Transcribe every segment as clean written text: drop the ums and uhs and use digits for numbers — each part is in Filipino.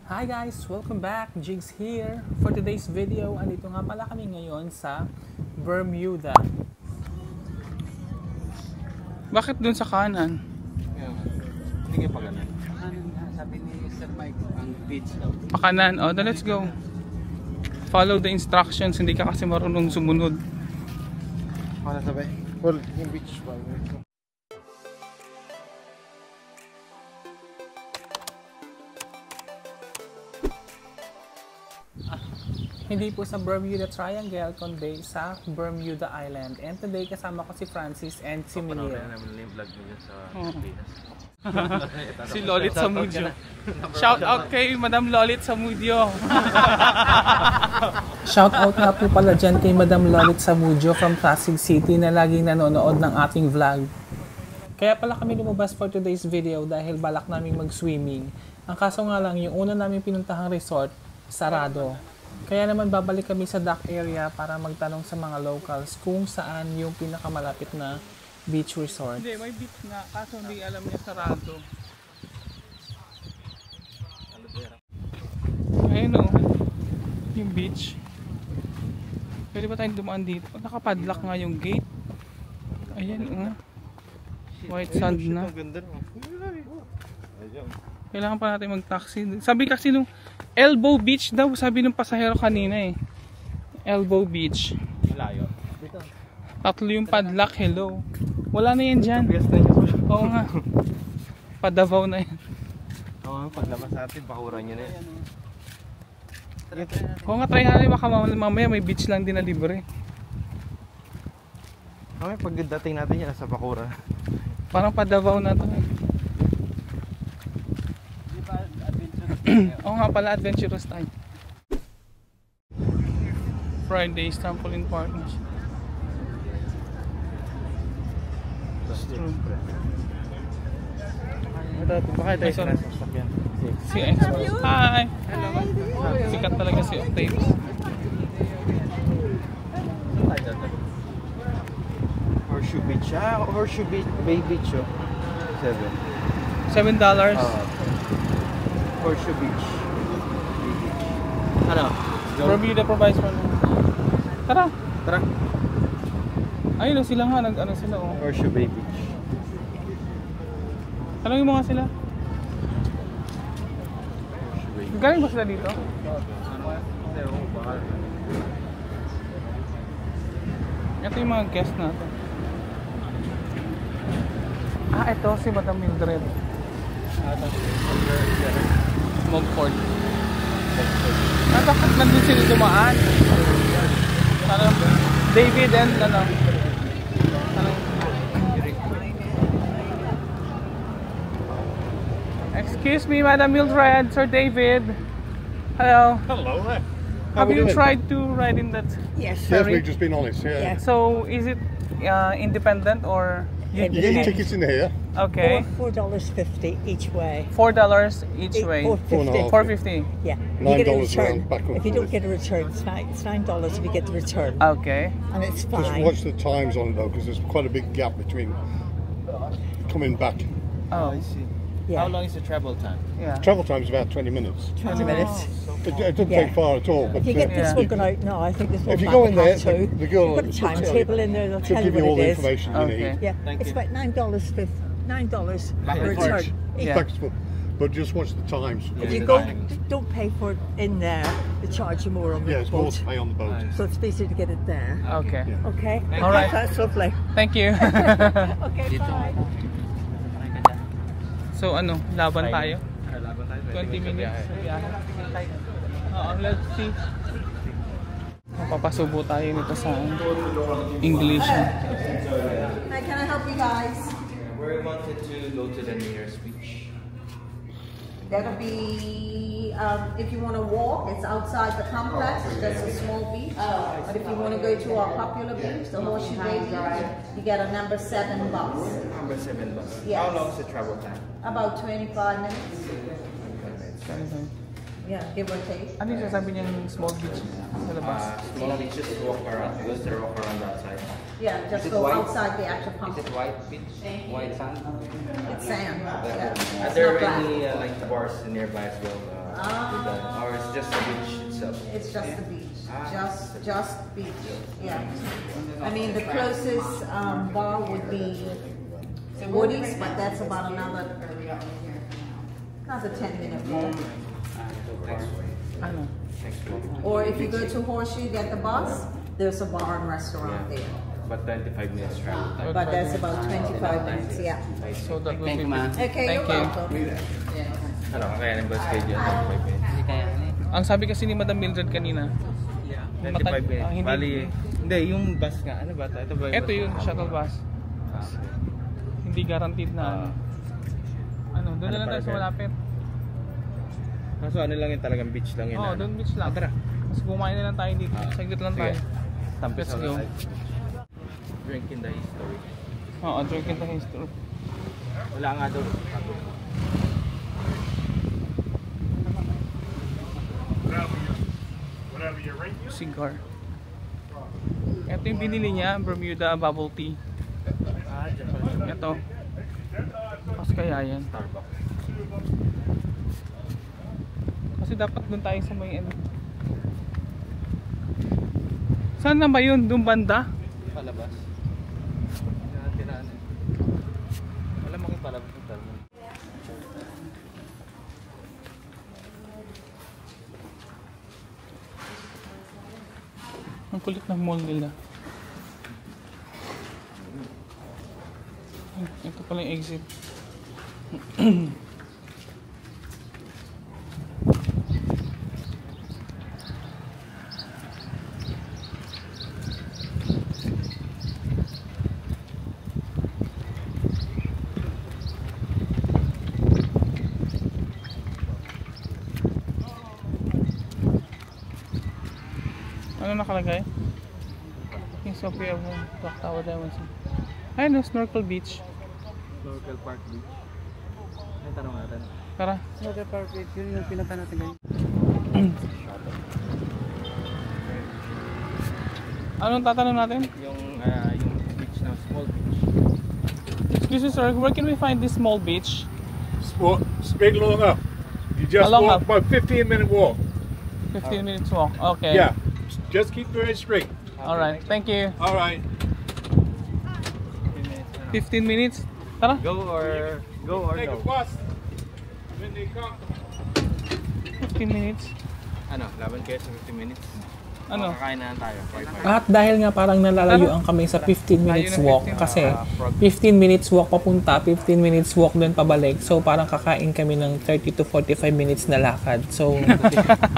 Hi guys! Welcome back! Jigs here. For today's video, andito nga pala kami ngayon sa Bermuda. Bakit dun sa kanan? Hindi pa ganun. Sabi ni Sir Mike, ang beach daw. Pakanan. O, let's go. Follow the instructions. Hindi ka kasi marunong sumunod. Ano sabi? Well, yung beach ba? Hindi po sa Bermuda Triangle, kundi sa Bermuda Island. And today, kasama ko si Francis and si Miguel. Si Lolit Samudyo. Shout out kay Madam Lolit Samudyo. Shout out nga po pala dyan kay Madam Lolit Samudyo from Pasig City na laging nanonood ng ating vlog. Kaya pala kami lumabas for today's video dahil balak namin mag-swimming. Ang kaso nga lang, yung una namin pinuntahang resort, sarado. Kaya naman babalik kami sa dock area para magtanong sa mga locals kung saan yung pinakamalapit na beach resort. Hindi, may beach nga, kaso hindi alam niya sarado. Ayun o, yung beach. Pwede ba tayong dumaan dito? Nakapadlock nga yung gate. Ayan o. White sand na. Kailangan pa natin mag-taxi. Sabi kasi nung Elbow Beach daw, sabi nung pasahero kanina eh. Elbow Beach. Malayo. Tatlo yung padlock, hello. Wala na yan dyan. Oo nga. Pa-Davao na yan. Oo, paglabas natin, bakuran nyo na yan. Oo nga, try natin. Baka mamaya may beach lang din na libre. Mamaya pagdating natin yan, nasa Bakura. Parang pa-Davao na to eh. Oo nga pala, adventurous time. Friday's Trampoline Park na siya. Baka tayo sa sasakyan. Si Express. Hi! Sikat talaga si Octaves. Horseshoe Beach. Horseshoe Beach, Bay Beach oh. $7. $7? Horseshoe Beach. Ano? Bermuda provides for. Tara! Tara. Ayun sila nga, nag-ano sila oh. Horseshoe Bay Beach. Tanongin mo nga sila. Galing ba sila dito? Ito yung mga guest natin. Ito si Madam Mildred. Mogford. Bakit nandun sila dumaan? David and ano? Excuse me, Madam Mildred, Sir David. Hello. Hello there. Have you tried to ride in that? Yes. Yes, we've just been on it. Yeah. So, is it independent or? You get your tickets in here. Okay. $4.50 each way. $4 each way. $4.50. $4.50. Yeah. $9 You get a return. round, back and If you don't forth. get a return, it's $9 if you get the return. Okay. And it's Just fine. watch the times on it though, because there's quite a big gap between coming back. Oh, I see. Yeah. How long is the travel time? yeah. Travel time is about 20 minutes. 20 minutes. It doesn't Yeah. take far at all. But If you get this Yeah. one going out now, I think this one if you back go at in there, half two. the girl You've got a she'll tell timetable you. in there, they'll She'll tell give you you all what the it is. information you Okay. need. Yeah, Thank it's you. about $9 Back per and return. Each. Yeah. Back and forth. But just watch the times. If you Yeah. go, don't pay for it in there. They charge you more on the Yeah, it's more boat. to pay on the boat. So it's easier to get it there. Okay. Yeah. Okay? All right. That's lovely. Thank you. Okay, bye. So ano, laban tayo? Laban tayo. 20 minutes. Let's see. Papasubo tayo nito sa English. Hi, can I help you guys? We wanted to go to the nearest beach. That'll be, if you want to walk, it's outside the complex, it's just a small beach. But if you want to go to our popular beach, the Horseshoe Bay Beach, you get a number 7 bus. Number 7 bus. Yes. How long is the travel time? About 25 minutes. Yeah, give or take. Ano yung sasabi niyang small beach sa labas? Small beaches walk around. Goes there walk around outside. Yeah, just Is it go white? outside the actual Is pump. it white beach? White sand? It's sand. Yeah. Are It's there not black. any like bars nearby as well? With that? Or it's just the beach itself? It's just the beach. Just beach. Yeah. I mean, the closest bar would be Woody's, but that's about another 10-minute walk. Ano? Or if you go to Horseshoe, get the bus, there's a bar and restaurant there. But 25 minutes travel time. But that's about 25 minutes, yeah. So that would be... Okay, Thank you're you. welcome. Ano, kakayanin ba schedule? 25 minutes. Ang sabi kasi ni Madam Mildred kanina, 25 minutes. hindi- Bali, hindi, yung bus nga. Ano ba? Ito ba ito yung shuttle bus. Hindi guaranteed na ano, doon na lang tayo sa malapit. Kaso ano lang yun, talagang beach lang yun. Oo, doon beach lang. Tara. Mas kumain na lang tayo dito. Saglit lang tayo. Let's go. Drink in the history. Oo, drinking the history. Wala nga doon. Cigar. Ito yung binili niya, Bermuda bubble tea. Ito. Mas kaya yan. Starbucks. Kasi dapat doon tayo sa may ano. Saan na ba yun? Doon banda? Palabas. Wala making palabas ng Starbucks. Ang kulit ng mall nila. Ito pala yung exit. Ano nakalagay? King Sophia of Clock Tower Diamonds. Ay no, Snorkel Beach. Snorkel Park Beach. Ay, tanong natin. Tara. Snorkel Park Beach, yun yung pinunta natin ngayon. Anong tatanong natin? Yung beach na small beach. Excuse me sir, where can we find this small beach? Straight along up. You just Along walk up. about 15-minute walk. 15 minutes walk. Okay. Yeah. Just keep very straight. Alright, thank you. All right. 15 minutes? Tara. Go or Take a no? bus when they come. 15 minutes. Ano, laban kayo sa 15 minutes? Ano? Kakain na lang tayo. 5-5. At dahil nga parang nalalayuan kami sa 15 minutes walk kasi 15 minutes walk papunta, 15 minutes walk doon pabalik. So parang kakain kami ng 30 to 45 minutes na lakad. So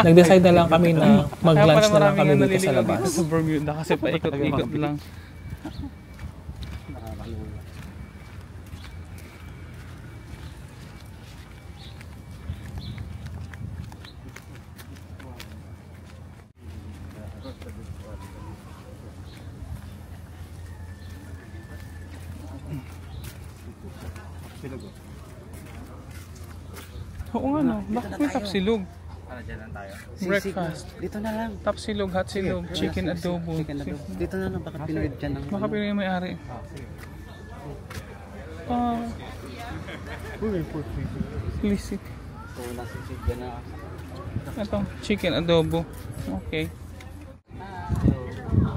nag-decide na lang kami na mag-lunch na lang kami dito sa labas. Sa Bermuda kasi paikot-ikot lang. Oo nga no, bakit may tapsilog? Ano, dyan lang tayo? Breakfast. Dito na lang. Tapsilog, hot silog, chicken adobo. Chicken adobo. Dito na lang, baka Pinoy dyan ang... Baka Pinoy yung may-ari. Licit. So, nasa sisig na. Ito, chicken adobo. Okay.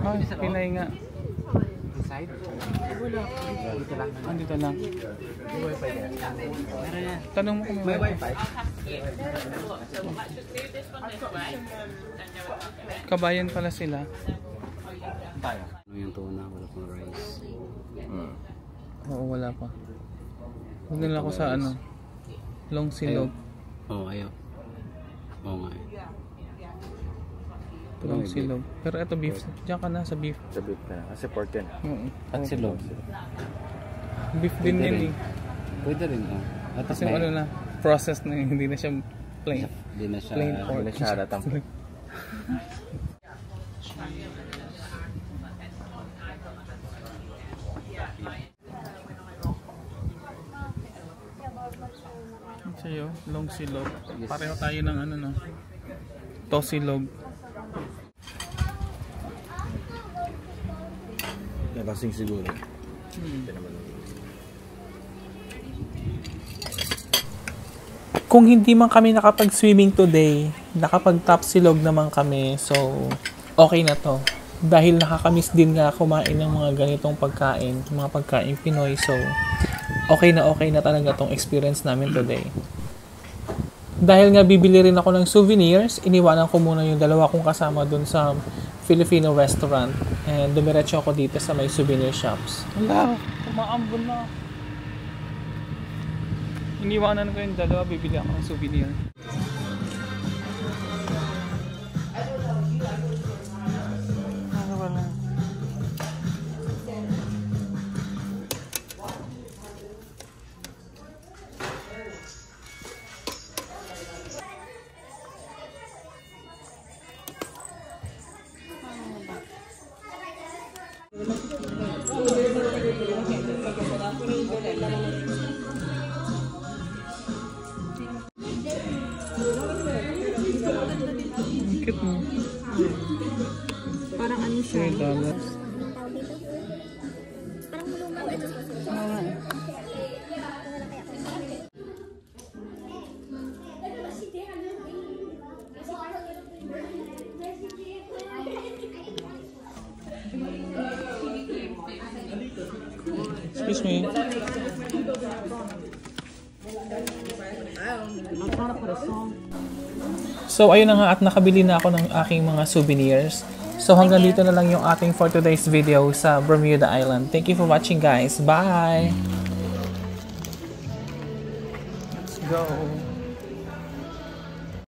Ay, Pinay nga. Inside? Dito lang. Andito lang. Meron yan. Tanong mo kung May may wifi. wifi? Kabayan pala sila. Tayo. Ano yung tuna? Wala pang rice. Oo, wala pa. Huwag nila ako sa ano. Long silog. Oo, ayaw. Oo nga. Long silog. Pero ito beef. Diyan ka na sa beef. Sa beef na. Kasi pork yan. Oo. At silog. Beef din Pwede yan rin. eh. Pwede rin, oh. At Kasi ano na, process na yun. Hindi na siya plain. Hindi na siya... Plain pork. Hindi na siya halatang. Siya Ayo, long silog. Pareho tayo ng ano no. Tosilog. Nakasing siguro. Kung hindi man kami nakapag-swimming today, nakapag-top silog naman kami. So, okay na to. Dahil nakakamiss din nga kumain ng mga ganitong pagkain, mga pagkain Pinoy. So, okay na talaga tong experience namin today. Dahil nga bibili rin ako ng souvenirs, iniwanan ko muna yung dalawa kong kasama dun sa Filipino restaurant. And dumiretso ako dito sa may souvenir shops. Hala, kumaambon na. Iniwanan ko yung dalawa, bibili ako ng souvenir. Cute mo. Parang ano siya? $3. Excuse me. So ayun na nga at nakabili na ako ng aking mga souvenirs. So hanggang dito na lang yung ating for today's video sa Bermuda Island. Thank you for watching guys. Bye! Let's go!